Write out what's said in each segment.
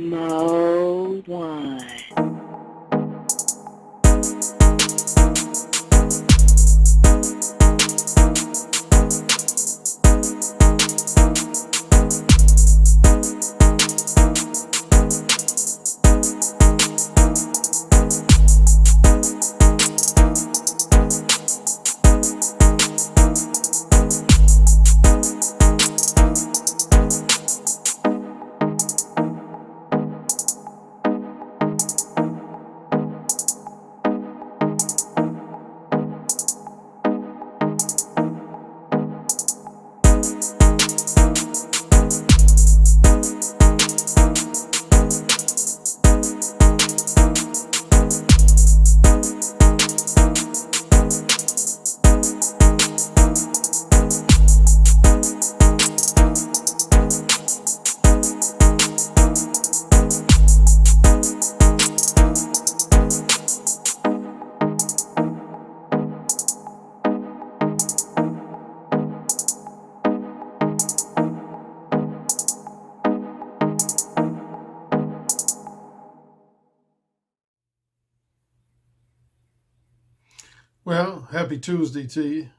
Mode 1. Well, happy Tuesday to you.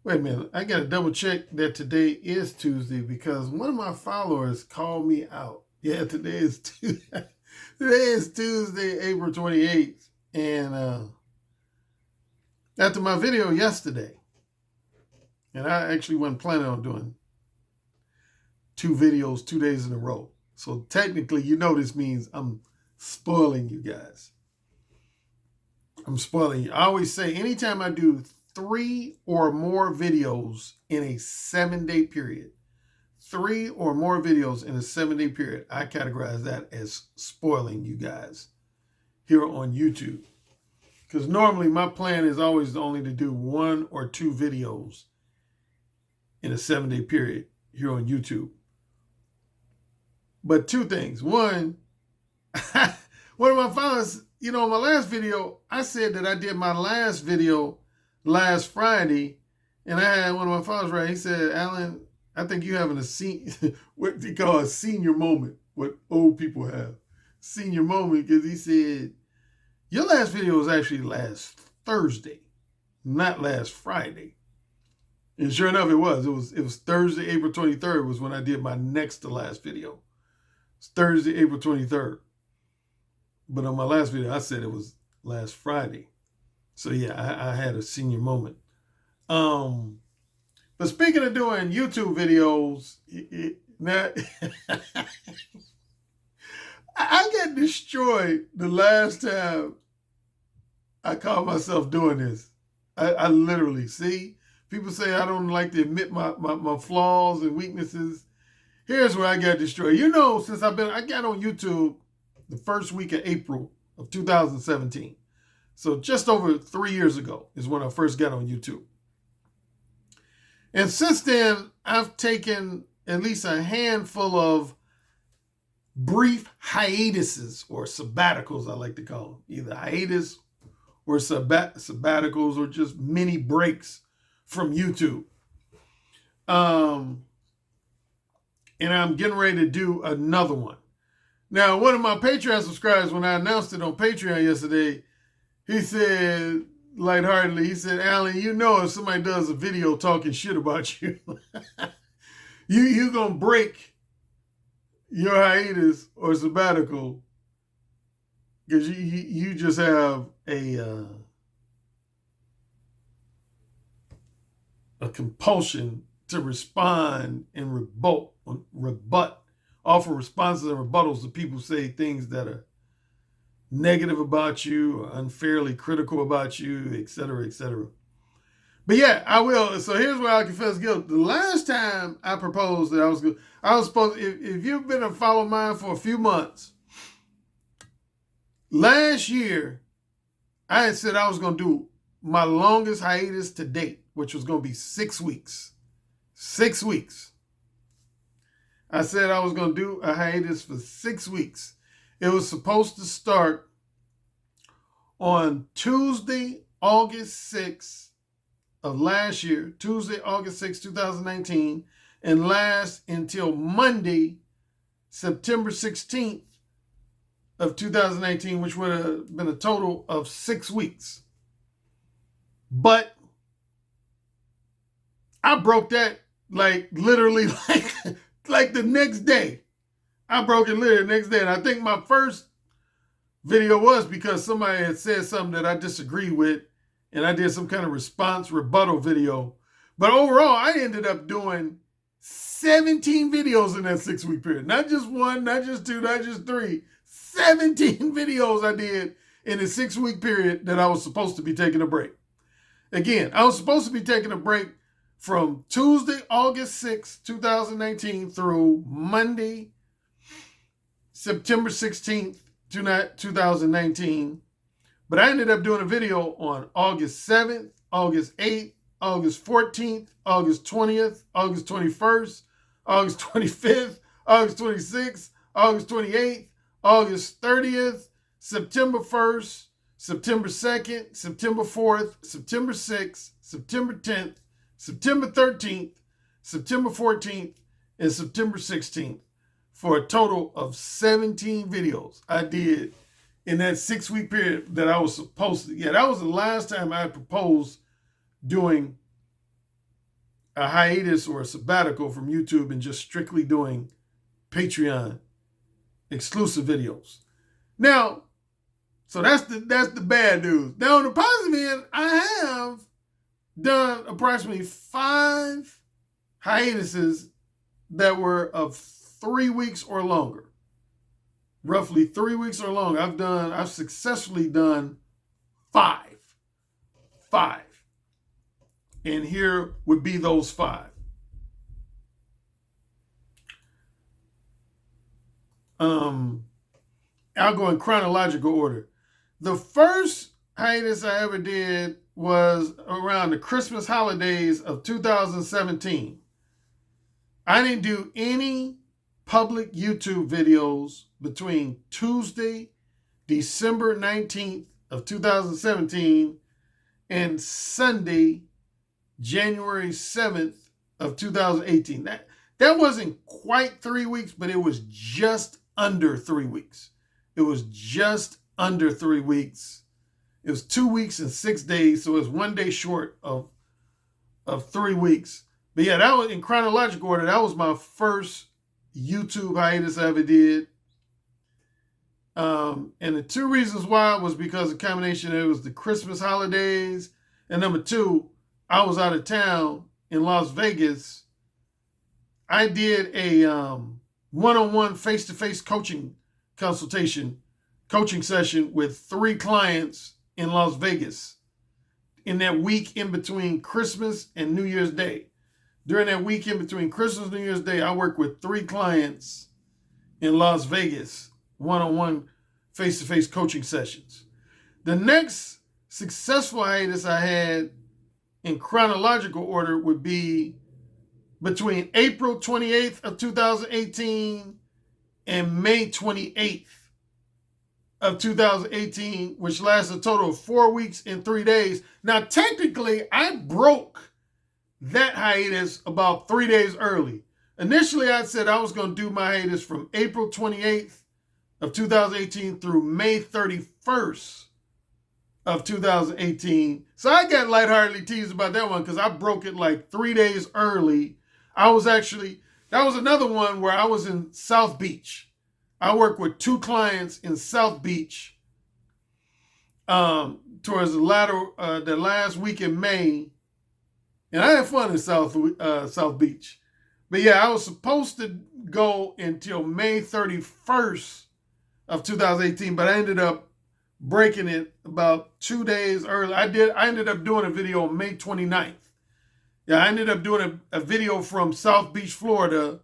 Wait a minute, I got to double check that today is Tuesday because one of my followers called me out. Yeah, today is Tuesday. Today is Tuesday, April 28th. And after my video yesterday, and I actually wasn't planning on doing 2 videos 2 days in a row. So technically, this means I'm spoiling you guys. I'm spoiling you. I always say anytime I do 3 or more videos in a 7-day period, 3 or more videos in a 7-day period, I categorize that as spoiling you guys here on YouTube. Because normally my plan is always only to do 1 or 2 videos in a 7-day period here on YouTube. But 2 things. One, one of my followers, my last video, I said that I did my last video last Friday, and I had one of my followers right. He said, Alan, I think you're having what they call a senior moment, what old people have. Senior moment, because he said, your last video was actually last Thursday, not last Friday. And sure enough, it was. It was Thursday, April 23rd was when I did my next to last video. It's Thursday, April 23rd. But on my last video, I said it was last Friday. So yeah, I had a senior moment. But speaking of doing YouTube videos, I got destroyed the last time I caught myself doing this. I literally, see, people say I don't like to admit my flaws and weaknesses. Here's where I got destroyed. Since I got on YouTube the first week of April of 2017. So just over 3 years ago is when I first got on YouTube. And since then, I've taken at least a handful of brief hiatuses or sabbaticals, I like to call them. Either hiatus or sabbaticals or just mini breaks from YouTube. And I'm getting ready to do another one. Now, one of my Patreon subscribers, when I announced it on Patreon yesterday, he said, lightheartedly, he said, Alan, if somebody does a video talking shit about you, you're going to break your hiatus or sabbatical because you just have a compulsion to respond and rebut, offer responses and rebuttals to people say things that are negative about you or unfairly critical about you, et cetera, et cetera. But yeah, I will. So here's where I confess guilt. The last time I proposed that I was supposed, if you've been a follow mine for a few months, last year, I had said I was going to do my longest hiatus to date, which was going to be 6 weeks. 6 weeks. I said I was going to do a hiatus for 6 weeks. It was supposed to start on Tuesday, August 6th of last year, Tuesday, August 6th, 2019, and last until Monday, September 16th of 2019, which would have been a total of 6 weeks. But I broke that literally like the next day. I broke it literally the next day. And I think my first video was because somebody had said something that I disagreed with, and I did some kind of response rebuttal video. But overall, I ended up doing 17 videos in that 6-week period. Not just one, not just two, not just three. 17 videos I did in a 6-week period that I was supposed to be taking a break. Again, I was supposed to be taking a break from Tuesday, August 6, 2019 through Monday, September 16th, 2019. But I ended up doing a video on August 7th, August 8th, August 14th, August 20th, August 21st, August 25th, August 26th, August 28th, August 30th, September 1st, September 2nd, September 4th, September 6th, September 10th, September 13th, September 14th, and September 16th for a total of 17 videos I did in that 6-week period that I was supposed to. Yeah, that was the last time I proposed doing a hiatus or a sabbatical from YouTube and just strictly doing Patreon exclusive videos. Now, so that's the bad news. Now, on the positive end, I have done approximately 5 hiatuses that were of 3 weeks or longer. Roughly 3 weeks or longer. I've successfully done 5. And here would be those 5. I'll go in chronological order. The first hiatus I ever did was around the Christmas holidays of 2017. I didn't do any public YouTube videos between Tuesday, December 19th of 2017 and Sunday, January 7th of 2018. That wasn't quite 3 weeks, but it was just under 3 weeks. It was just under 3 weeks. It was 2 weeks and 6 days, so it was 1 day short of 3 weeks. But yeah, that was in chronological order. That was my first YouTube hiatus I ever did. And the 2 reasons why was because of the combination. It was the Christmas holidays, and number 2, I was out of town in Las Vegas. I did a one-on-one face-to-face coaching session with 3 clients in Las Vegas in that week in between Christmas and New Year's Day. During that week in between Christmas and New Year's Day, I worked with 3 clients in Las Vegas, one-on-one face-to-face coaching sessions. The next successful hiatus I had in chronological order would be between April 28th of 2018 and May 28th of 2018, which lasted a total of 4 weeks and 3 days. Now, technically, I broke that hiatus about 3 days early. Initially, I said I was going to do my hiatus from April 28th of 2018 through May 31st of 2018. So I got lightheartedly teased about that one because I broke it like 3 days early. That was another one where I was in South Beach. I worked with 2 clients in South Beach towards the last week in May. And I had fun in South Beach. But yeah, I was supposed to go until May 31st of 2018, but I ended up breaking it about 2 days early. I ended up doing a video on May 29th. Yeah, I ended up doing a video from South Beach, Florida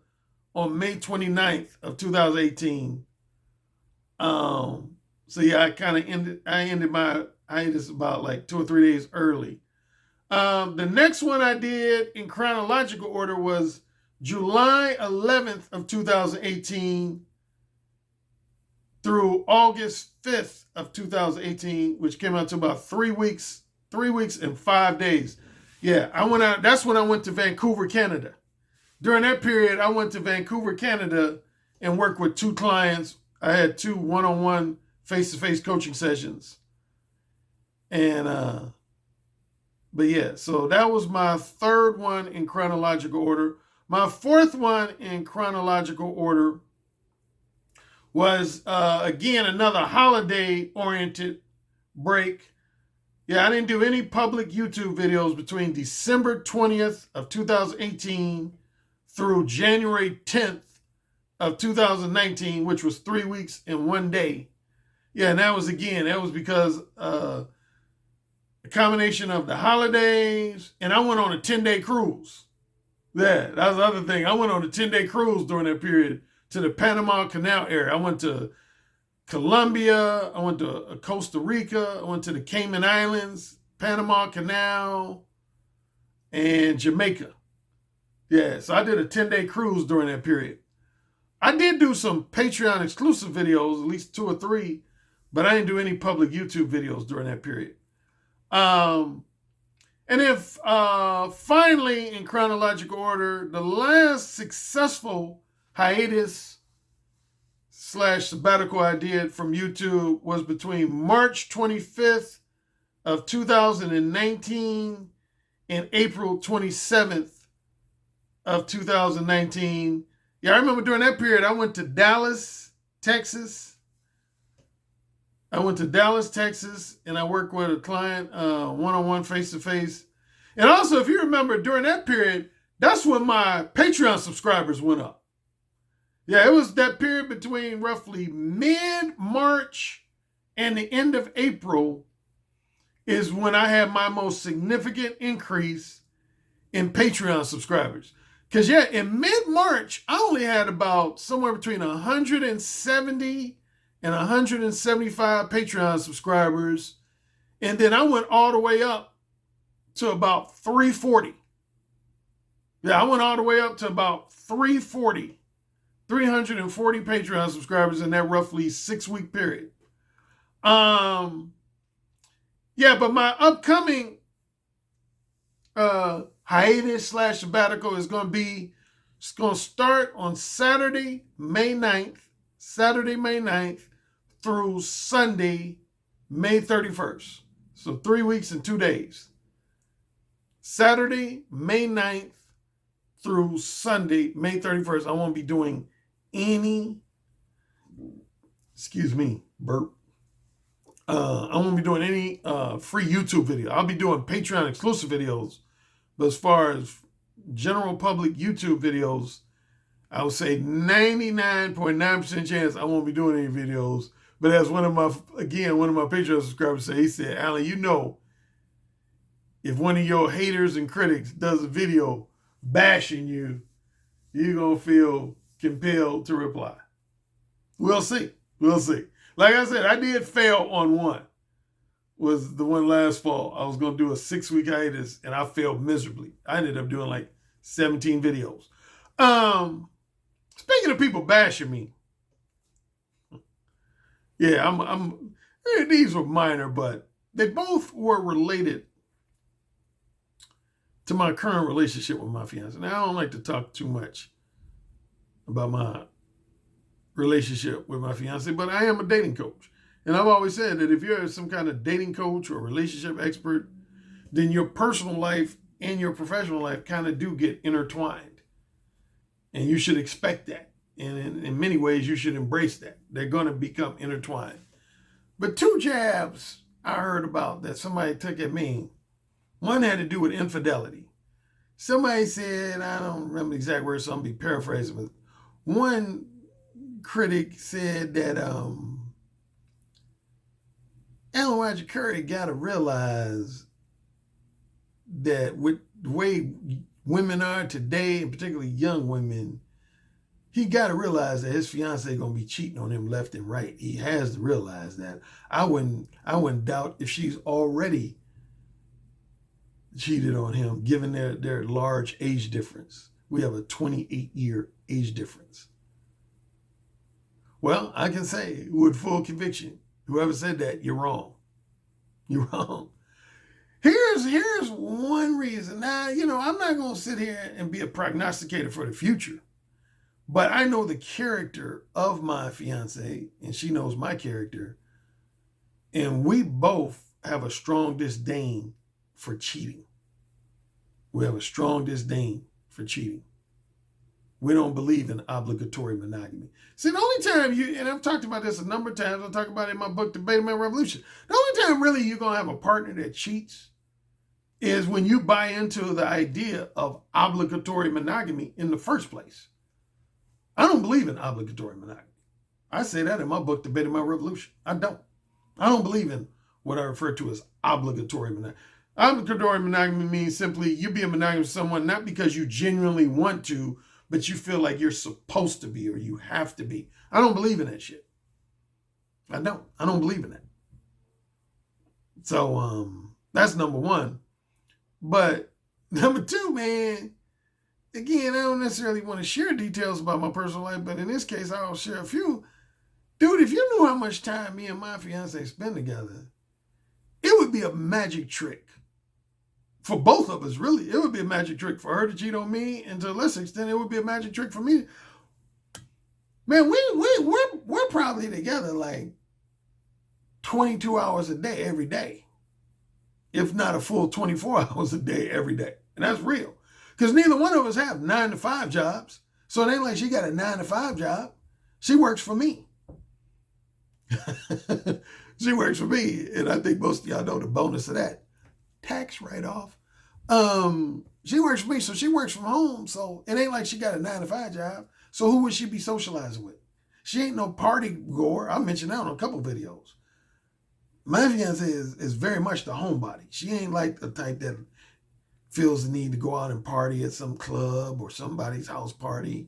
on May 29th of 2018. So yeah, I ended my hiatus about like 2 or 3 days early. The next one I did in chronological order was July 11th of 2018 through August 5th of 2018, which came out to about 3 weeks and 5 days. Yeah, I went out. That's when I went to Vancouver, Canada. During that period, I went to Vancouver, Canada, and worked with 2 clients. I had 2 one-on-one face-to-face coaching sessions. And, but yeah, so that was my 3rd one in chronological order. My 4th one in chronological order was, again, another holiday-oriented break. Yeah, I didn't do any public YouTube videos between December 20th of 2018 through January 10th of 2019, which was 3 weeks and 1 day. Yeah, and that was because a combination of the holidays, and I went on a 10-day cruise. Yeah, that was the other thing. I went on a 10-day cruise during that period to the Panama Canal area. I went to Colombia, I went to Costa Rica, I went to the Cayman Islands, Panama Canal, and Jamaica. Yeah, so I did a 10-day cruise during that period. I did do some Patreon exclusive videos, at least 2 or 3, but I didn't do any public YouTube videos during that period. And if finally, in chronological order, the last successful hiatus / sabbatical I did from YouTube was between March 25th of 2019 and April 27th of 2019. Yeah, I remember during that period, I went to Dallas, Texas. And I worked with a client one-on-one, face-to-face. And also, if you remember, during that period, that's when my Patreon subscribers went up. Yeah, it was that period between roughly mid-March and the end of April is when I had my most significant increase in Patreon subscribers. Because, yeah, in mid-March, I only had about somewhere between 170 and 175 Patreon subscribers. And then I went all the way up to about 340. Yeah, I went all the way up to about 340 Patreon subscribers in that roughly 6-week period. Yeah, but my upcoming hiatus / sabbatical is going to start on Saturday, May 9th through Sunday, May 31st. So 3 weeks and 2 days. Saturday, May 9th through Sunday, May 31st. I won't be doing any, burp. I won't be doing any free YouTube video. I'll be doing Patreon exclusive videos. But as far as general public YouTube videos, I would say 99.9% chance I won't be doing any videos. But as one of my Patreon subscribers said, he said, Alan, you know, if one of your haters and critics does a video bashing you, you're going to feel compelled to reply. We'll see. Like I said, I did fail on one. Was the one last fall. I was going to do a 6-week hiatus, and I failed miserably. I ended up doing like 17 videos. Speaking of people bashing me, yeah, these were minor, but they both were related to my current relationship with my fiance. Now, I don't like to talk too much about my relationship with my fiance, but I am a dating coach. And I've always said that if you're some kind of dating coach or relationship expert, then your personal life and your professional life kind of do get intertwined. And you should expect that. And in many ways, you should embrace that. They're going to become intertwined. But 2 jabs I heard about that somebody took at me. One had to do with infidelity. Somebody said, I don't remember the exact words, so I'm going to be paraphrasing, but one critic said that Alan Roger Currie got to realize that with the way women are today, and particularly young women, he got to realize that his fiance is going to be cheating on him left and right. He has to realize that. I wouldn't doubt if she's already cheated on him, given their large age difference. We have a 28-year age difference. Well, I can say with full conviction, whoever said that, you're wrong. You're wrong. Here's one reason. Now, I'm not going to sit here and be a prognosticator for the future. But I know the character of my fiance, and she knows my character, and we both have a strong disdain for cheating. We have a strong disdain for cheating. We don't believe in obligatory monogamy. See, the only time and I've talked about this a number of times, I'll talk about it in my book, The Beta Male Revolution. The only time really you're going to have a partner that cheats is when you buy into the idea of obligatory monogamy in the first place. I don't believe in obligatory monogamy. I say that in my book, The Beta Male Revolution. I don't believe in what I refer to as obligatory monogamy. Obligatory monogamy means simply you be a monogamous with someone not because you genuinely want to, but you feel like you're supposed to be or you have to be. I don't believe in that shit. I don't believe in that. So that's number one. But number two, man, again, I don't necessarily want to share details about my personal life, but in this case, I'll share a few. Dude, if you knew how much time me and my fiance spend together, it would be a magic trick. For both of us, really. It would be a magic trick for her to cheat on me, and to a lesser extent, it would be a magic trick for me. Man, we're probably together like 22 hours a day every day, if not a full 24 hours a day every day. And that's real. Because neither one of us have 9-to-5 jobs. So it ain't like she got a 9-to-5 job. She works for me. She works for me. And I think most of y'all know the bonus of that. Tax write-off. She works for me, so she works from home. So it ain't like she got a 9-to-5 job. So who would she be socializing with? She ain't no party goer. I mentioned that on a couple videos. My fiance is very much the homebody. She ain't like the type that feels the need to go out and party at some club or somebody's house party.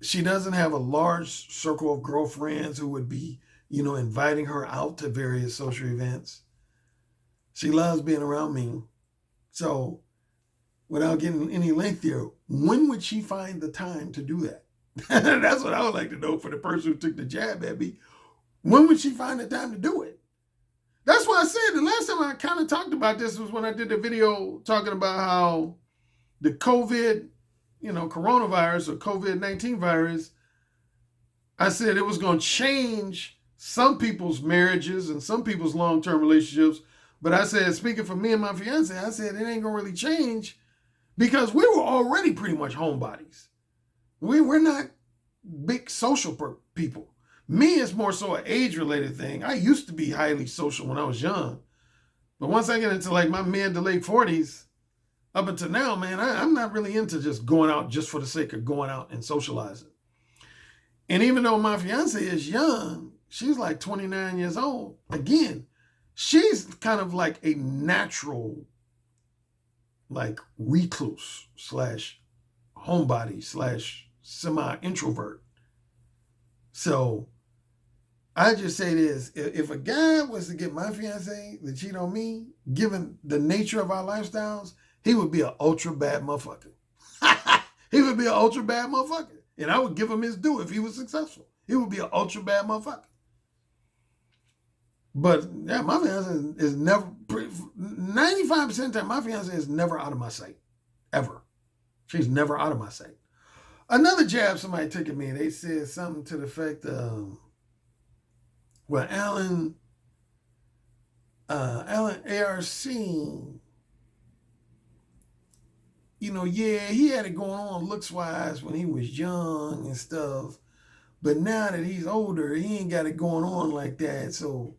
She doesn't have a large circle of girlfriends who would be, inviting her out to various social events. She loves being around me. So, without getting any lengthier, when would she find the time to do that? That's what I would like to know for the person who took the jab at me. When would she find the time to do it? That's why I said the last time I kind of talked about this was when I did the video talking about how the COVID, coronavirus or COVID-19 virus, I said it was going to change some people's marriages and some people's long-term relationships. But I said, speaking for me and my fiance, I said it ain't going to really change because we were already pretty much homebodies. We're not big social people. Me, it's more so an age-related thing. I used to be highly social when I was young. But once I get into like my mid to late 40s, up until now, man, I'm not really into just going out just for the sake of going out and socializing. And even though my fiance is young, she's like 29 years old. Again, she's kind of like a natural, like recluse / homebody / semi-introvert. So I just say this, if a guy was to get my fiance to cheat on me, given the nature of our lifestyles, he would be an ultra bad motherfucker. He would be an ultra bad motherfucker. And I would give him his due if he was successful. He would be an ultra bad motherfucker. But yeah, my fiance is never, 95% of the time, my fiance is never out of my sight. Ever. She's never out of my sight. Another jab somebody took at me, they said something to the effect of, well, Alan ARC, he had it going on looks-wise when he was young and stuff. But now that he's older, he ain't got it going on like that. So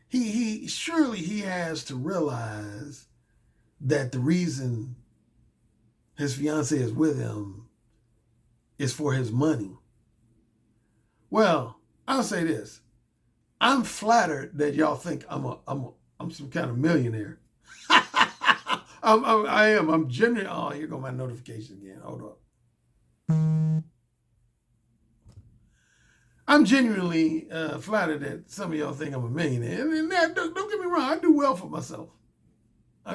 he surely he has to realize that the reason his fiance is with him is for his money. Well, I'll say this. I'm flattered that y'all think I'm some kind of millionaire. I am. I'm genuinely. Oh, here go my notification again. Hold up. I'm genuinely flattered that some of y'all think I'm a millionaire. And don't get me wrong. I do well for myself. I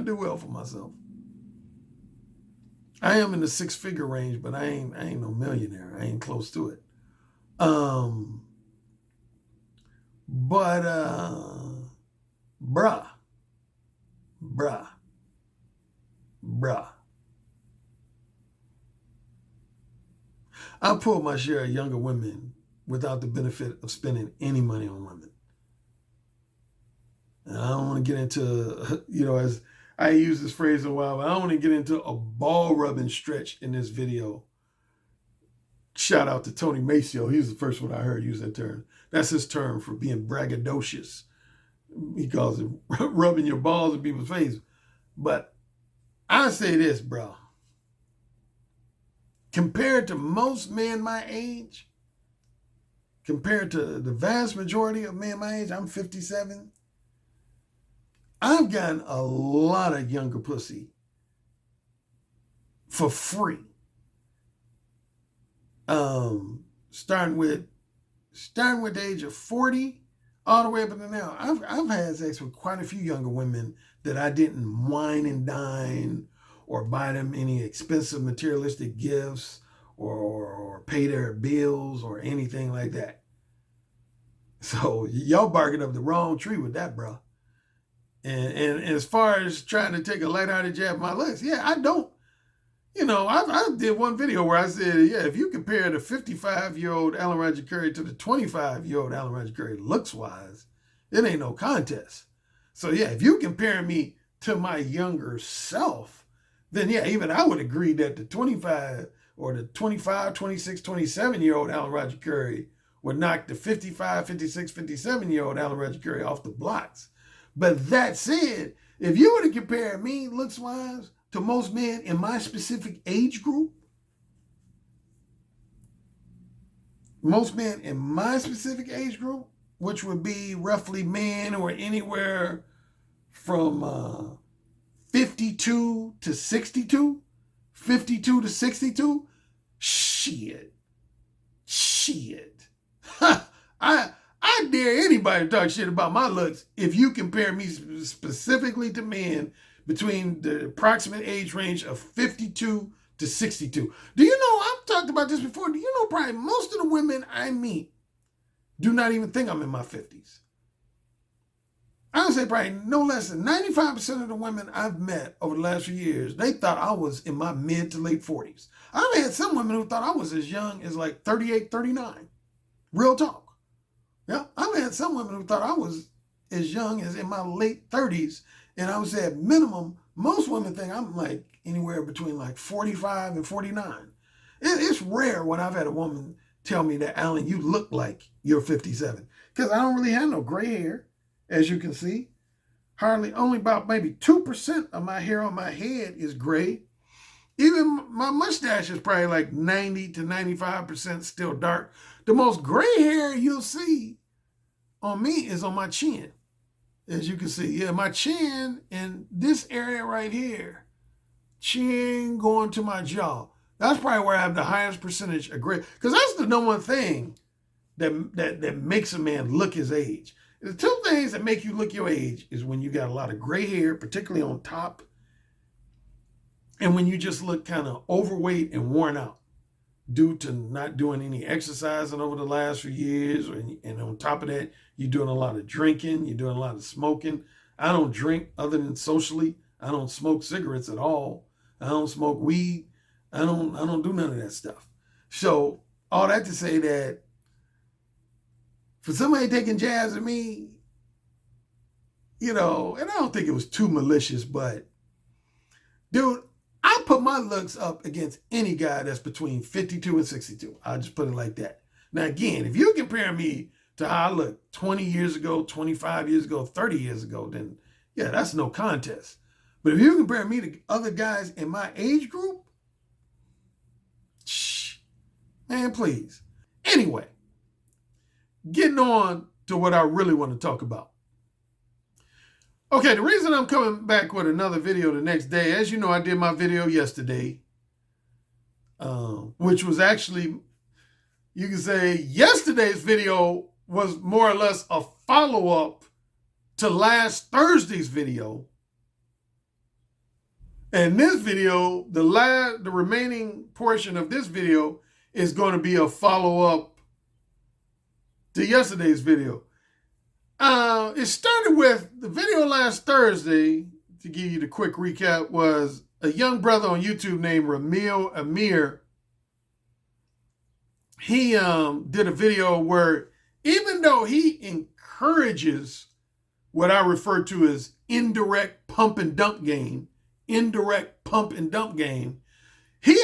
am in the 6-figure range, but I ain't no millionaire. I ain't close to it. But bruh, Bruh. I pulled my share of younger women without the benefit of spending any money on women. And I don't want to get into, as I use this phrase in a while, but I don't want to get into a ball rubbing stretch in this video. Shout out to Tony Maceo. He was the first one I heard use that term. That's his term for being braggadocious. He calls it rubbing your balls in people's face. But I say this, bro. Compared to most men my age, compared to the vast majority of men my age, I'm 57. I've gotten a lot of younger pussy for free. Starting with the age of 40 all the way up until now. I've had sex with quite a few younger women that I didn't wine and dine or buy them any expensive materialistic gifts or pay their bills or anything like that. So y'all barking up the wrong tree with that, bro. And as far as trying to take a lighthearted jab at my looks, yeah, I don't. I did one video where I said, yeah, if you compare the 55-year-old Alan Roger Currie to the 25-year-old Alan Roger Currie looks-wise, it ain't no contest. So, yeah, if you compare me to my younger self, then, yeah, even I would agree that the 25 or the 25, 26, 27-year-old Alan Roger Currie would knock the 55, 56, 57-year-old Alan Roger Currie off the blocks. But that said, if you were to compare me looks-wise to most men in my specific age group, which would be roughly men who are anywhere from 52 to 62, shit. I dare anybody to talk shit about my looks if you compare me specifically to men between the approximate age range of 52 to 62. Do you know, I've talked about this before, do you know probably most of the women I meet do not even think I'm in my 50s? I would say probably no less than 95% of the women I've met over the last few years, they thought I was in my mid to late 40s. I've had some women who thought I was as young as like 38, 39. Real talk. Yeah, I've had some women who thought I was as young as in my late 30s. And I would say at minimum, most women think I'm like anywhere between like 45 and 49. It's rare when I've had a woman tell me that, Alan, you look like you're 57. Because I don't really have no gray hair, as you can see. Only about maybe 2% of my hair on my head is gray. Even my mustache is probably like 90 to 95% still dark. The most gray hair you'll see on me is on my chin. As you can see, yeah, my chin and this area right here, chin going to my jaw. That's probably where I have the highest percentage of gray. Because that's the number one thing that makes a man look his age. The two things that make you look your age is when you got a lot of gray hair, particularly on top, and when you just look kind of overweight and worn out due to not doing any exercising over the last few years. And on top of that, you're doing a lot of drinking, you're doing a lot of smoking. I don't drink other than socially. I don't smoke cigarettes at all. I don't smoke weed. I don't do none of that stuff. So all that to say that for somebody taking jabs at me, and I don't think it was too malicious, but dude, I put my looks up against any guy that's between 52 and 62. I'll just put it like that. Now, again, if you compare me to how I looked 20 years ago, 25 years ago, 30 years ago, then yeah, that's no contest. But if you compare me to other guys in my age group, man, please. Anyway, getting on to what I really want to talk about. Okay, the reason I'm coming back with another video the next day, as you know, I did my video yesterday, which was actually, you can say yesterday's video was more or less a follow-up to last Thursday's video. And this video, the remaining portion of this video is going to be a follow-up to yesterday's video. It started with the video last Thursday, to give you the quick recap, was a young brother on YouTube named Ramil Amir. He did a video where, even though he encourages what I refer to as indirect pump and dump game, he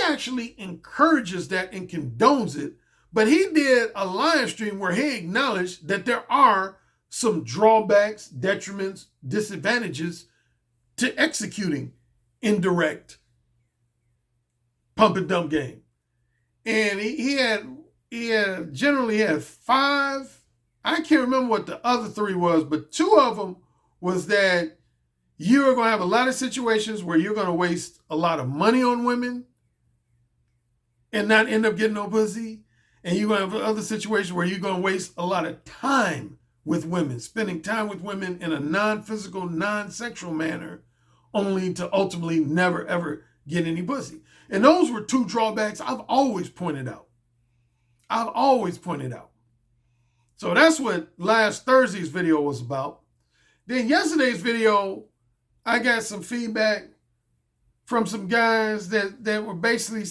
actually encourages that and condones it. But he did a live stream where he acknowledged that there are some drawbacks, detriments, disadvantages to executing indirect pump and dump game. And he generally had 5. I can't remember what the other 3 was, but 2 of them was that you're going to have a lot of situations where you're going to waste a lot of money on women and not end up getting no pussy. And you're going to have other situations where you're going to waste a lot of time with women, spending time with women in a non-physical, non-sexual manner, only to ultimately never, ever get any pussy. And those were 2 drawbacks I've always pointed out. So that's what last Thursday's video was about. Then yesterday's video, I got some feedback from some guys that were basically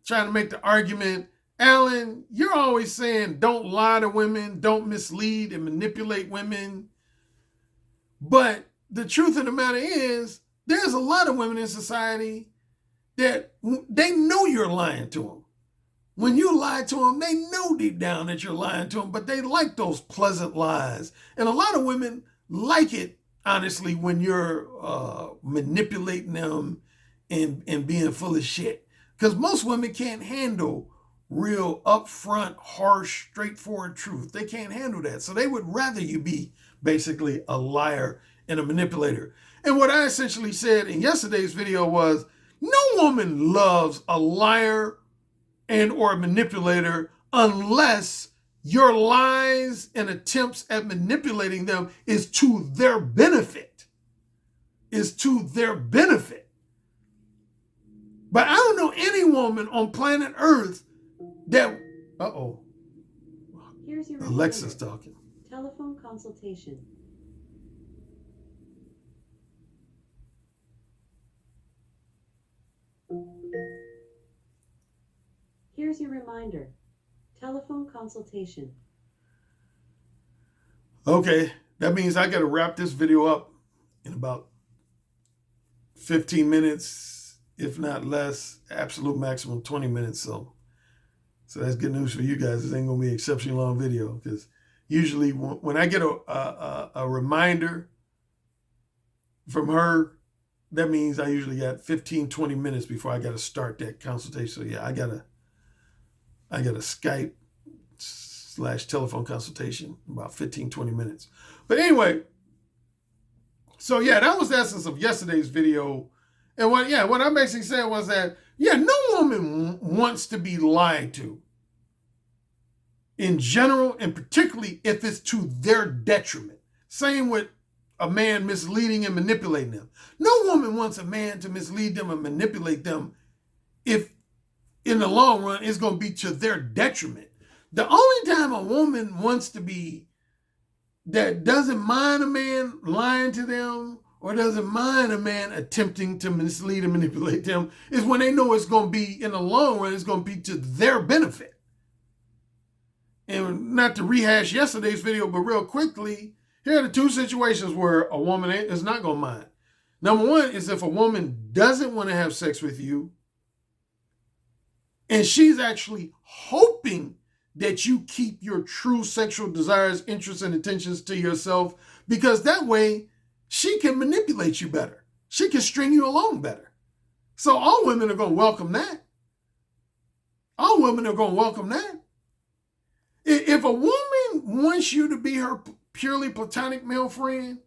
trying to make the argument, Alan, you're always saying don't lie to women, don't mislead and manipulate women. But the truth of the matter is, there's a lot of women in society that they know you're lying to them. When you lie to them, they know deep down that you're lying to them, but they like those pleasant lies. And a lot of women like it, honestly, when you're manipulating them and being full of shit. Because most women can't handle real upfront, harsh, straightforward truth. They can't handle that. So they would rather you be basically a liar and a manipulator. And what I essentially said in yesterday's video was, no woman loves a liar and or a manipulator unless your lies and attempts at manipulating them is to their benefit. But I don't know any woman on planet Earth that, Here's your Alexa's talking. Telephone consultation. Here's your reminder. Telephone consultation. Okay, that means I got to wrap this video up in about 15 minutes, if not less, absolute maximum 20 minutes. So that's good news for you guys. This ain't going to be an exceptionally long video, because usually when I get a reminder from her, that means I usually got 15, 20 minutes before I got to start that consultation. So yeah, I got a Skype/telephone consultation in about 15, 20 minutes. But anyway, so yeah, that was the essence of yesterday's video. And what I basically said was that, no woman wants to be lied to in general, and particularly if it's to their detriment. Same with a man misleading and manipulating them. No woman wants a man to mislead them and manipulate them if in the long run it's going to be to their detriment. The only time a woman wants to be, that doesn't mind a man lying to them or doesn't mind a man attempting to mislead and manipulate them, is when they know it's going to be, in the long run, it's going to be to their benefit. And not to rehash yesterday's video, but real quickly, here are the 2 situations where a woman is not going to mind. Number 1 is if a woman doesn't want to have sex with you, and she's actually hoping that you keep your true sexual desires, interests, and intentions to yourself, because that way she can manipulate you better. She can string you along better. So all women are going to welcome that. If a woman wants you to be her purely platonic male friend,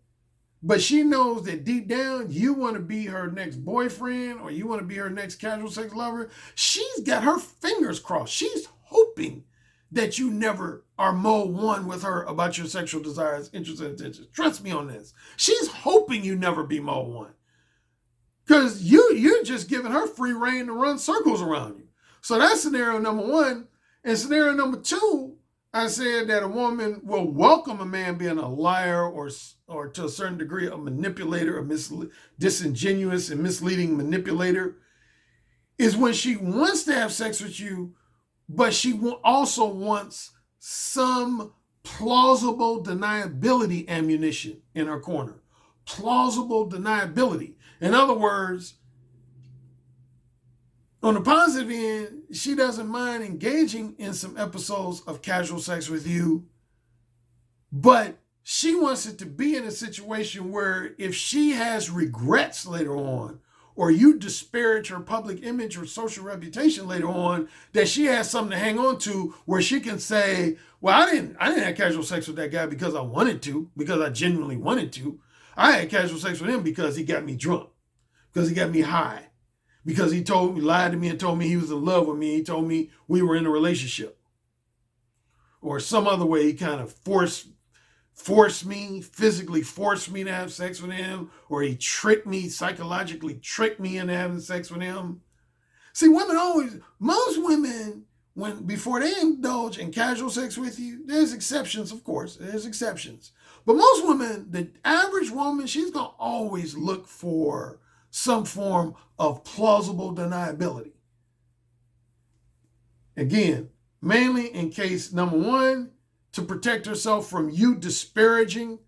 but she knows that deep down you want to be her next boyfriend or you want to be her next casual sex lover, she's got her fingers crossed. She's hoping that you never are mode one with her about your sexual desires, interests, and intentions. Trust me on this. She's hoping you never be mode one, because you're just giving her free reign to run circles around you. So that's scenario number 1. And scenario number 2, I said that a woman will welcome a man being a liar or to a certain degree a manipulator, a disingenuous and misleading manipulator, is when she wants to have sex with you, but she also wants some plausible deniability ammunition in her corner. Plausible deniability. In other words, on the positive end, she doesn't mind engaging in some episodes of casual sex with you, but she wants it to be in a situation where if she has regrets later on, or you disparage her public image or social reputation later on, that she has something to hang on to where she can say, well, I didn't have casual sex with that guy because I wanted to, because I genuinely wanted to. I had casual sex with him because he got me drunk, because he got me high, because he lied to me and told me he was in love with me. He told me we were in a relationship. Or some other way he kind of physically forced me to have sex with him, or he psychologically tricked me into having sex with him. See, most women, before they indulge in casual sex with you, there's exceptions, of course, there's exceptions. But most women, the average woman, she's going to always look for some form of plausible deniability. Again, mainly in case, number one, to protect herself from you disparaging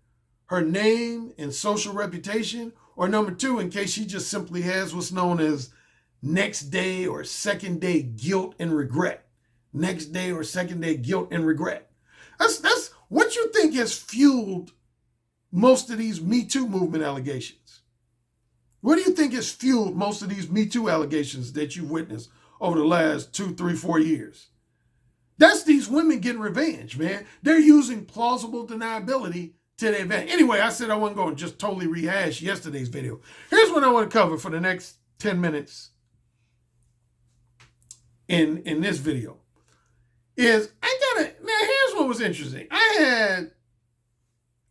her name and social reputation, or number two, in case she just simply has what's known as next day or second day guilt and regret. Next day or second day guilt and regret. That's what you think has fueled most of these Me Too movement allegations. What do you think has fueled most of these Me Too allegations that you've witnessed over the last 2, 3, 4 years? That's these women getting revenge, man. They're using plausible deniability to their advantage. Anyway, I said I wasn't going to just totally rehash yesterday's video. Here's what I want to cover for the next 10 minutes in this video. Now here's what was interesting. I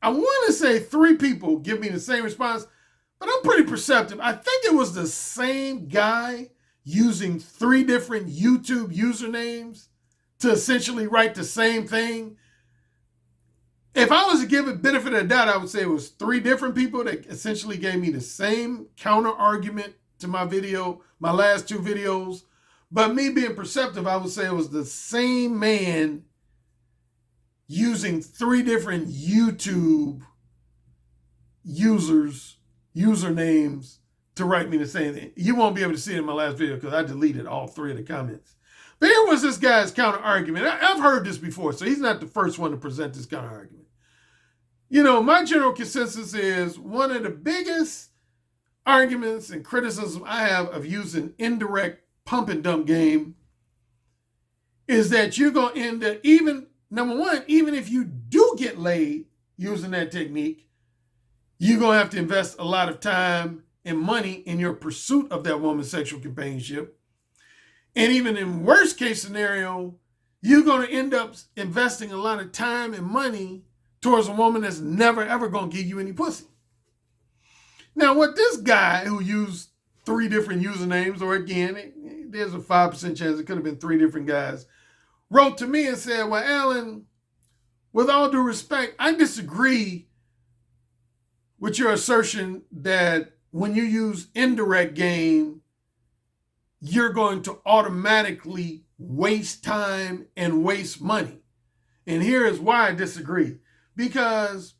want to say 3 people give me the same response, but I'm pretty perceptive. I think it was the same guy using 3 different YouTube usernames to essentially write the same thing. If I was to give it benefit of the doubt, I would say it was 3 different people that essentially gave me the same counter argument to my video, my last 2 videos. But me being perceptive, I would say it was the same man using 3 different YouTube usernames to write me the same thing. You won't be able to see it in my last video because I deleted all 3 of the comments. But here was this guy's counter argument. I've heard this before, so he's not the first one to present this counter argument. You know, my general consensus is one of the biggest arguments and criticism I have of using indirect pump and dump game is that you're going to end up, number one, even if you do get laid using that technique, you're going to have to invest a lot of time and money in your pursuit of that woman's sexual companionship. And even in worst case scenario, you're going to end up investing a lot of time and money towards a woman that's never, ever going to give you any pussy. Now, what this guy who used 3 different usernames, or again, there's a 5% chance it could have been 3 different guys, wrote to me and said, well, Alan, with all due respect, I disagree with your assertion that when you use indirect game, you're going to automatically waste time and waste money. And here is why I disagree. Because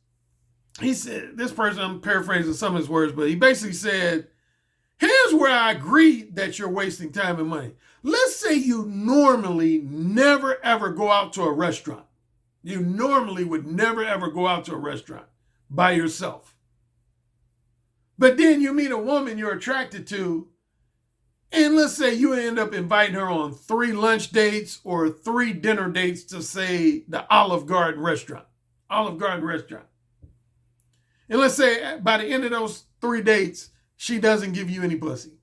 he said, this person, I'm paraphrasing some of his words, but he basically said, here's where I agree that you're wasting time and money. Let's say you normally never ever go out to a restaurant. You normally would never ever go out to a restaurant by yourself. But then you meet a woman you're attracted to, and let's say you end up inviting her on 3 lunch dates or 3 dinner dates to, say, the Olive Garden restaurant. Olive Garden restaurant. And let's say by the end of those 3 dates, she doesn't give you any pussy.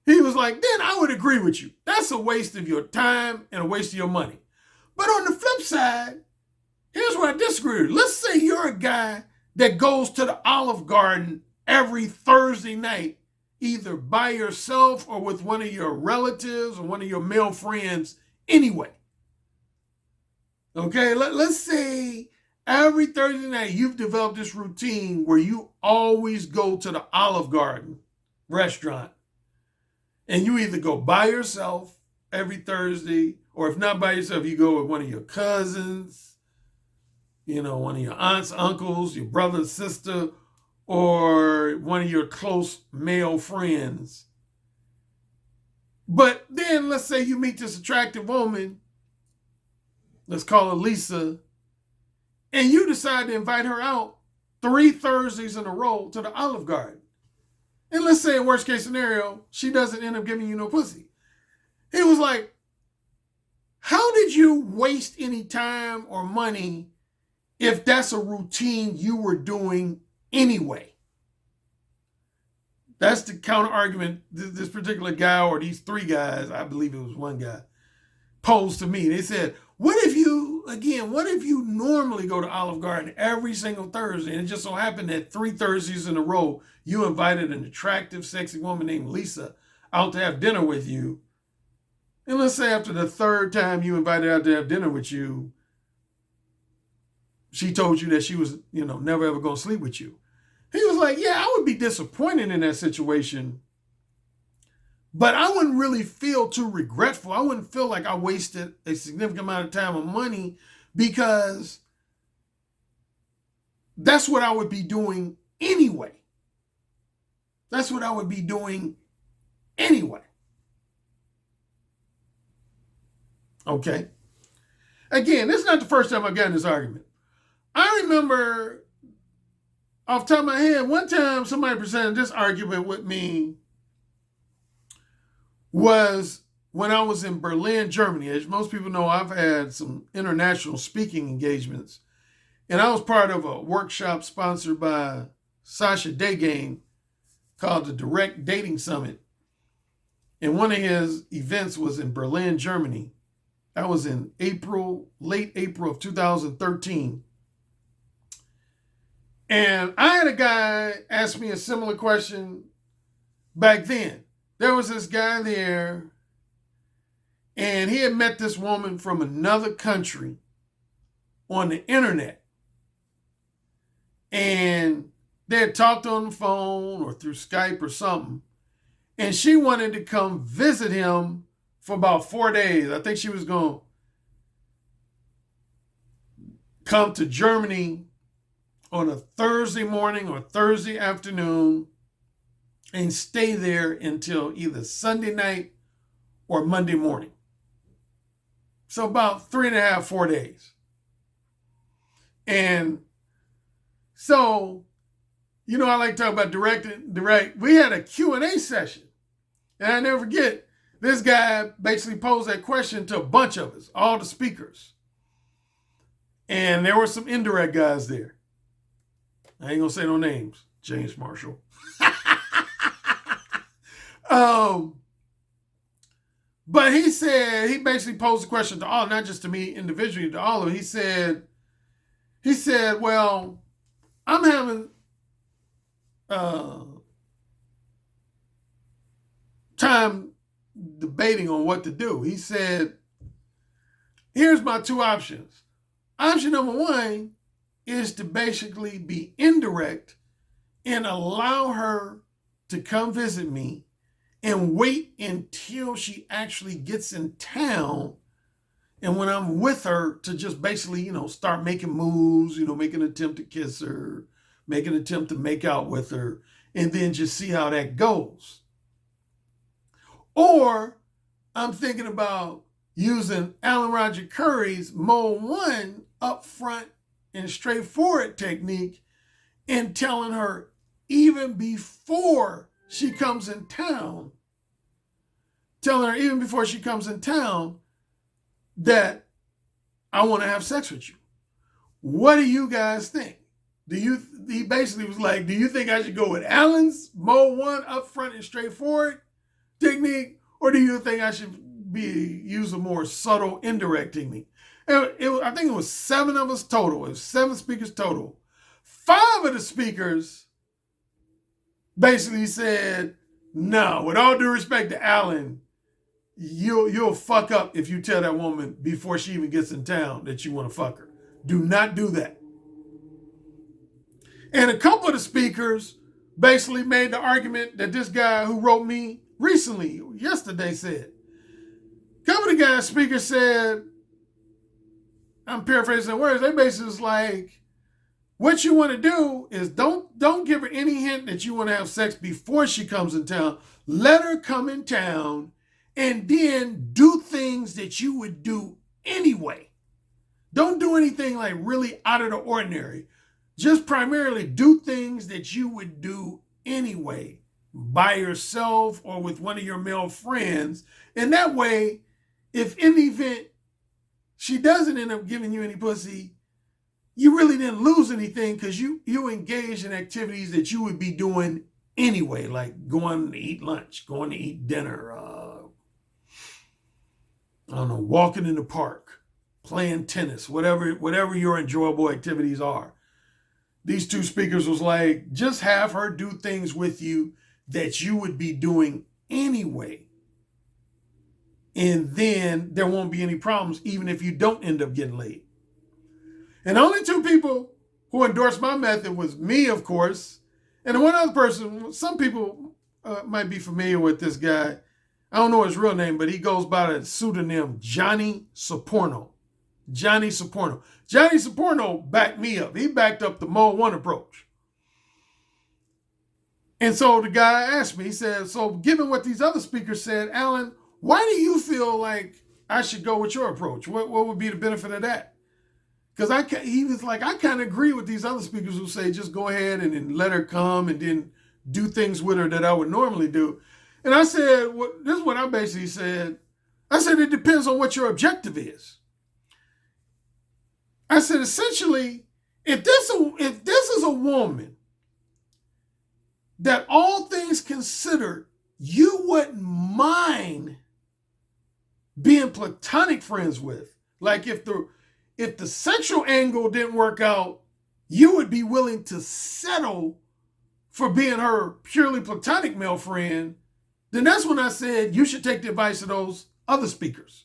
He was like, then I would agree with you. That's a waste of your time and a waste of your money. But on the flip side, here's where I disagree with you. Let's say you're a guy that goes to the Olive Garden every Thursday night, either by yourself or with one of your relatives or one of your male friends anyway. Okay, let's say every Thursday night you've developed this routine where you always go to the Olive Garden restaurant, and you either go by yourself every Thursday, or if not by yourself, you go with one of your cousins, one of your aunts, uncles, your brother, sister, or one of your close male friends. But then let's say you meet this attractive woman, let's call her Lisa, and you decide to invite her out 3 Thursdays in a row to the Olive Garden. And let's say, in worst case scenario, she doesn't end up giving you no pussy. He was like, how did you waste any time or money if that's a routine you were doing anyway? That's the counter argument this particular guy, or these 3 guys, I believe it was 1 guy, posed to me. They said, what if you normally go to Olive Garden every single Thursday, and it just so happened that 3 Thursdays in a row, you invited an attractive, sexy woman named Lisa out to have dinner with you. And let's say after the 3rd time you invited her out to have dinner with you, she told you that she was, never ever going to sleep with you. He was like, yeah, I would be disappointed in that situation, but I wouldn't really feel too regretful. I wouldn't feel like I wasted a significant amount of time and money, because that's what I would be doing anyway. That's what I would be doing anyway. Okay. Again, this is not the first time I've gotten this argument. I remember off the top of my head, one time somebody presented this argument with me was when I was in Berlin, Germany. As most people know, I've had some international speaking engagements, and I was part of a workshop sponsored by Sasha Daygame called the Direct Dating Summit. And one of his events was in Berlin, Germany. That was in late April of 2013. And I had a guy ask me a similar question back then. There was this guy there, and he had met this woman from another country on the internet. And they had talked on the phone or through Skype or something. And she wanted to come visit him for about 4 days. I think she was going to come to Germany on a Thursday morning or Thursday afternoon and stay there until either Sunday night or Monday morning. So about 3.5, 4 days. And so, I like to talk about direct. We had a Q&A session. And I never forget, this guy basically posed that question to a bunch of us, all the speakers. And there were some indirect guys there. I ain't gonna say no names. James Marshall. But he basically posed the question to all, not just to me individually, to all of them. He said, well, I'm having time debating on what to do. He said, here's my 2 options. Option number 1 is to basically be indirect and allow her to come visit me and wait until she actually gets in town. And when I'm with her, to just basically, start making moves, make an attempt to kiss her, make an attempt to make out with her, and then just see how that goes. Or I'm thinking about using Alan Roger Currie's Mode 1 upfront and straightforward technique and telling her even before she comes in town, that I want to have sex with you. What do you guys think? He basically was like, do you think I should go with Alan's Mode 1 upfront and straightforward technique, or do you think I should use a more subtle indirect technique? I think it was 7 of us total. It was 7 speakers total. 5 of the speakers basically said, no, with all due respect to Alan, you'll fuck up if you tell that woman before she even gets in town that you want to fuck her. Do not do that. And a couple of the speakers basically made the argument that this guy who wrote me recently, yesterday, said. A couple of the guys, speakers said, I'm paraphrasing the words, they basically was like, what you want to do is don't give her any hint that you want to have sex before she comes in town. Let her come in town and then do things that you would do anyway. Don't do anything like really out of the ordinary. Just primarily do things that you would do anyway, by yourself or with one of your male friends. And that way, if in the event she doesn't end up giving you any pussy, you really didn't lose anything because you engaged in activities that you would be doing anyway, like going to eat lunch, going to eat dinner, I don't know, walking in the park, playing tennis, whatever your enjoyable activities are. These two speakers was like, just have her do things with you that you would be doing anyway. And then there won't be any problems, even if you don't end up getting laid. And only two people who endorsed my method was me, of course, and one other person. Some people might be familiar with this guy. I don't know his real name, but he goes by the pseudonym Johnny Saporno. Johnny Saporno. Johnny Saporno backed me up. He backed up the Mode 1 approach. And so the guy asked me, he said, so given what these other speakers said, Alan, why do you feel like I should go with your approach? What would be the benefit of that? Because he was like, I kind of agree with these other speakers who say just go ahead and then let her come and then do things with her that I would normally do. And I said, well, this is what I basically said. I said, it depends on what your objective is. I said, essentially, if this is a woman that all things considered, you wouldn't mind being platonic friends with. Like if the sexual angle didn't work out, you would be willing to settle for being her purely platonic male friend, then that's when I said you should take the advice of those other speakers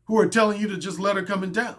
who are telling you to just let her come in town.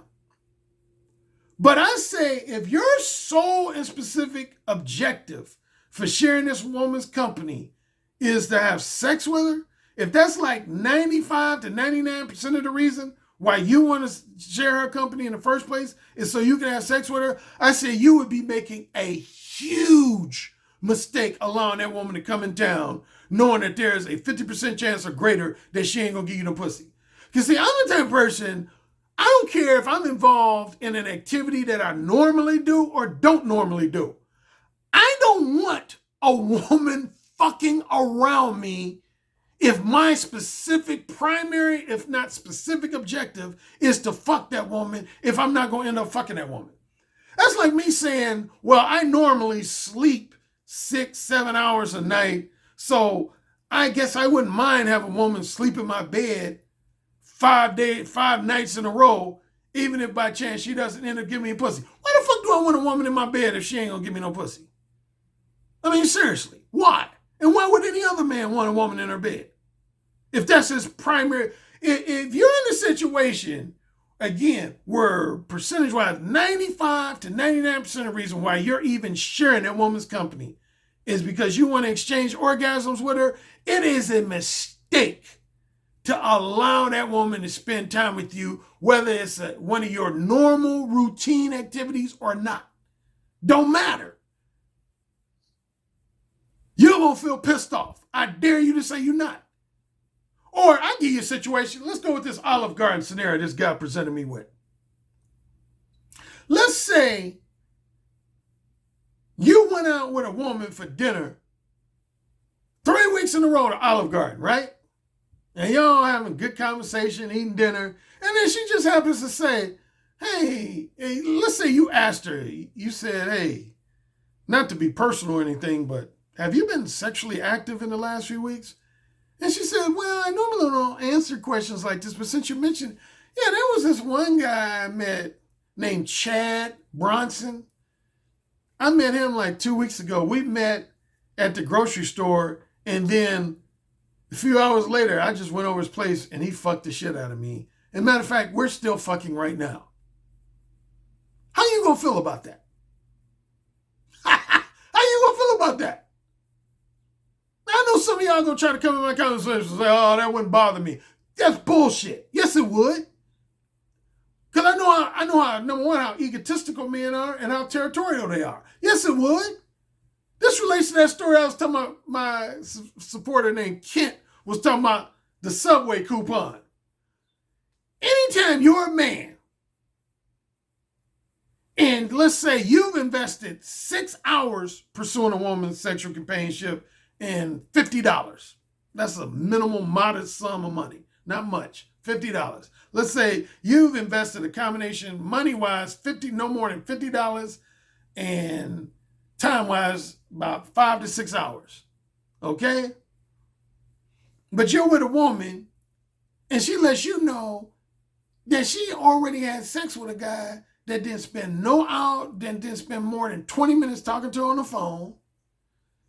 But I say if your sole and specific objective for sharing this woman's company is to have sex with her, if that's like 95 to 99% of the reason why you want to share her company in the first place is so you can have sex with her, I say you would be making a huge mistake allowing that woman to come in town knowing that there's a 50% chance or greater that she ain't going to give you no pussy. Because see, I'm the type of person, I don't care if I'm involved in an activity that I normally do or don't normally do. I don't want a woman fucking around me if my specific primary, if not specific objective is to fuck that woman, if I'm not going to end up fucking that woman. That's like me saying, well, I normally sleep 6-7 hours a night, so I guess I wouldn't mind having a woman sleep in my bed 5 nights in a row, even if by chance she doesn't end up giving me a pussy. Why the fuck do I want a woman in my bed if she ain't gonna give me no pussy? I mean, seriously, why? And why would any other man want a woman in her bed? If that's his primary, if you're in a situation, again, where percentage-wise, 95 to 99% of the reason why you're even sharing that woman's company is because you want to exchange orgasms with her, it is a mistake to allow that woman to spend time with you, whether it's one of your normal routine activities or not. Don't matter. You're going to feel pissed off. I dare you to say you're not. Or I give you a situation. Let's go with this Olive Garden scenario this guy presented me with. Let's say you went out with a woman for dinner 3 weeks in a row to Olive Garden, right? And y'all having good conversation, eating dinner. And then she just happens to say, hey, let's say you asked her, you said, hey, not to be personal or anything, but have you been sexually active in the last few weeks? And she said, well, I normally don't answer questions like this, but since you mentioned, yeah, there was this one guy I met named Chad Bronson. I met him like 2 weeks ago. We met at the grocery store, and then A few hours later, I just went over his place and he fucked the shit out of me. And matter of fact, we're still fucking right now. How you gonna feel about that? How you gonna feel about that? I know some of y'all gonna try to come in my conversation and say, oh, that wouldn't bother me. That's bullshit. Yes, it would. Because I know how, number one, how egotistical men are and how territorial they are. Yes, it would. This relates to that story I was talking about. My supporter named Kent was talking about the Subway coupon. Anytime you're a man, and let's say you've invested 6 hours pursuing a woman's sexual companionship and $50. That's a minimal, modest sum of money. Not much. $50. Let's say you've invested a combination money-wise, no more than $50, and time-wise, about 5 to 6 hours. Okay? But you're with a woman, and she lets you know that she already had sex with a guy that didn't spend didn't spend more than 20 minutes talking to her on the phone,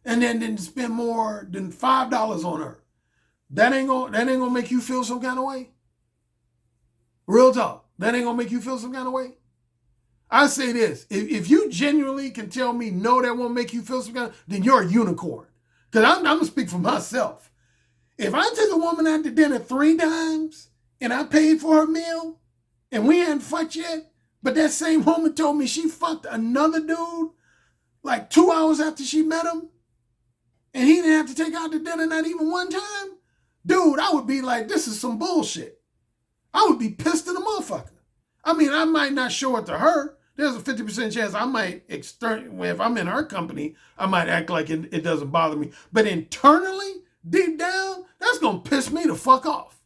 and then didn't spend more than $5 on her. That ain't gonna make you feel some kind of way? Real talk. That ain't gonna make you feel some kind of way? I say this, if you genuinely can tell me no, that won't make you feel some kind of, then you're a unicorn. Because I'm gonna speak for myself. If I took a woman out to dinner 3 times and I paid for her meal and we hadn't fucked yet, but that same woman told me she fucked another dude like 2 hours after she met him and he didn't have to take her out to dinner not even one time, dude, I would be like, this is some bullshit. I would be pissed at the motherfucker. I mean, I might not show it to her. There's a 50% chance I might if I'm in her company, I might act like it doesn't bother me. But internally, deep down, that's going to piss me the fuck off.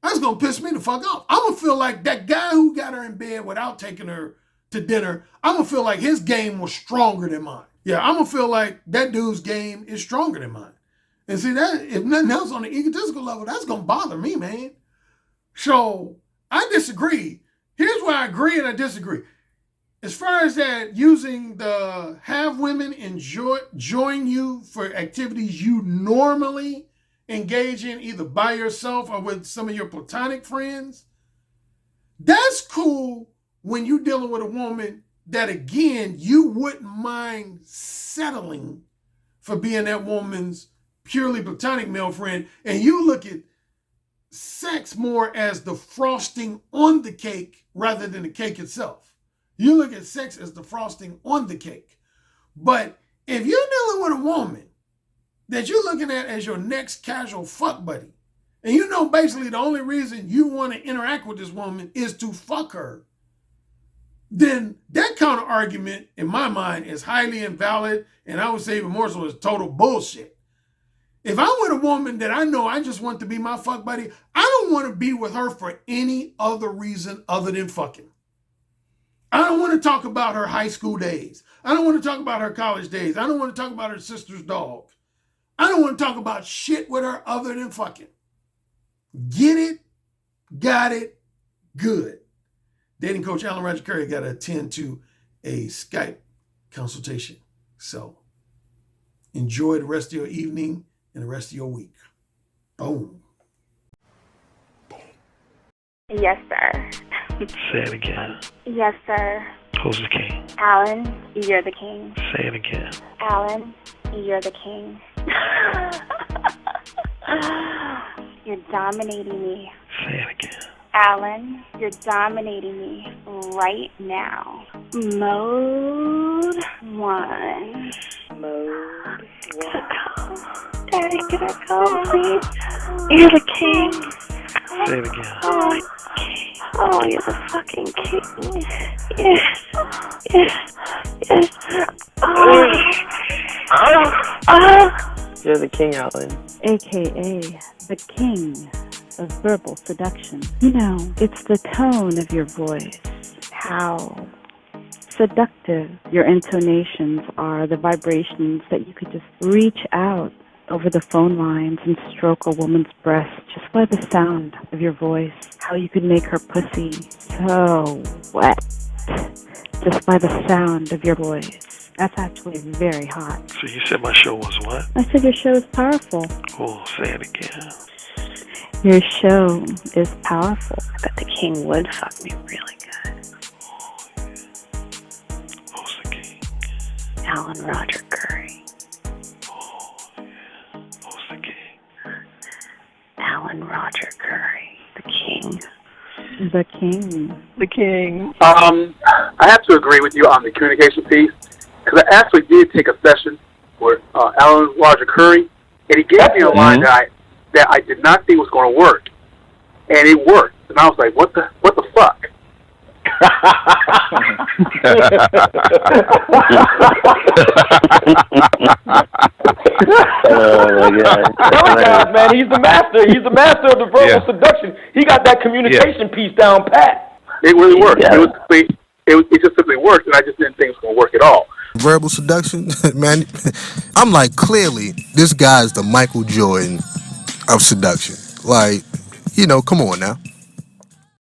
That's going to piss me the fuck off. I'm going to feel like that guy who got her in bed without taking her to dinner, I'm going to feel like his game was stronger than mine. Yeah, I'm going to feel like that dude's game is stronger than mine. And see, that if nothing else on the egotistical level, that's going to bother me, man. So I disagree. Here's where I agree and I disagree. As far as that, using the have women join you for activities you normally engage in, either by yourself or with some of your platonic friends, that's cool when you're dealing with a woman that, again, you wouldn't mind settling for being that woman's purely platonic male friend, and you look at sex more as the frosting on the cake rather than the cake itself. You look at sex as the frosting on the cake. But if you're dealing with a woman that you're looking at as your next casual fuck buddy, and you know basically the only reason you want to interact with this woman is to fuck her, then that kind of argument, in my mind, is highly invalid, and I would say even more so is total bullshit. If I'm with a woman that I know I just want to be my fuck buddy, I don't want to be with her for any other reason other than fucking. I don't want to talk about her high school days. I don't want to talk about her college days. I don't want to talk about her sister's dog. I don't want to talk about shit with her other than fucking. Get it, got it, good. Dating coach Alan Roger Currie got to attend to a Skype consultation. So enjoy the rest of your evening and the rest of your week. Boom. Yes, sir. Say it again. Yes, sir. Who's the king? Alan, you're the king. Say it again. Alan, you're the king. You're dominating me. Say it again. Alan, you're dominating me right now. Mode 1. Mode 1. Daddy, can I go, please? You're the king. Say it again. Oh, king. Oh, you're the fucking king. Yes. Yes. Yes. You're the king, Alan. AKA the king of verbal seduction. You know, it's the tone of your voice, how seductive your intonations are, the vibrations that you could just reach out over the phone lines and stroke a woman's breast just by the sound of your voice, how you could make her pussy so wet just by the sound of your voice. That's actually very hot. So you said my show was what? I said your show is powerful. Oh, say it again. Your show is powerful. I bet the king would fuck me really good. Who's the king? Alan Roger Currie. Oh, yeah. Who's the king? Alan Roger Currie. The king. The king. The king. I have to agree with you on the communication piece, because I actually did take a session with Alan Roger Currie, and he gave me a line that I did not think was going to work, and it worked. And I was like, what the fuck? Oh my God! God, man, he's the master. He's the master of the verbal seduction. He got that communication piece down pat. It really worked. Yeah. It just simply worked, and I just didn't think it was going to work at all. Verbal seduction, man. I'm like, clearly, this guy's the Michael Jordan of seduction. Like, come on now.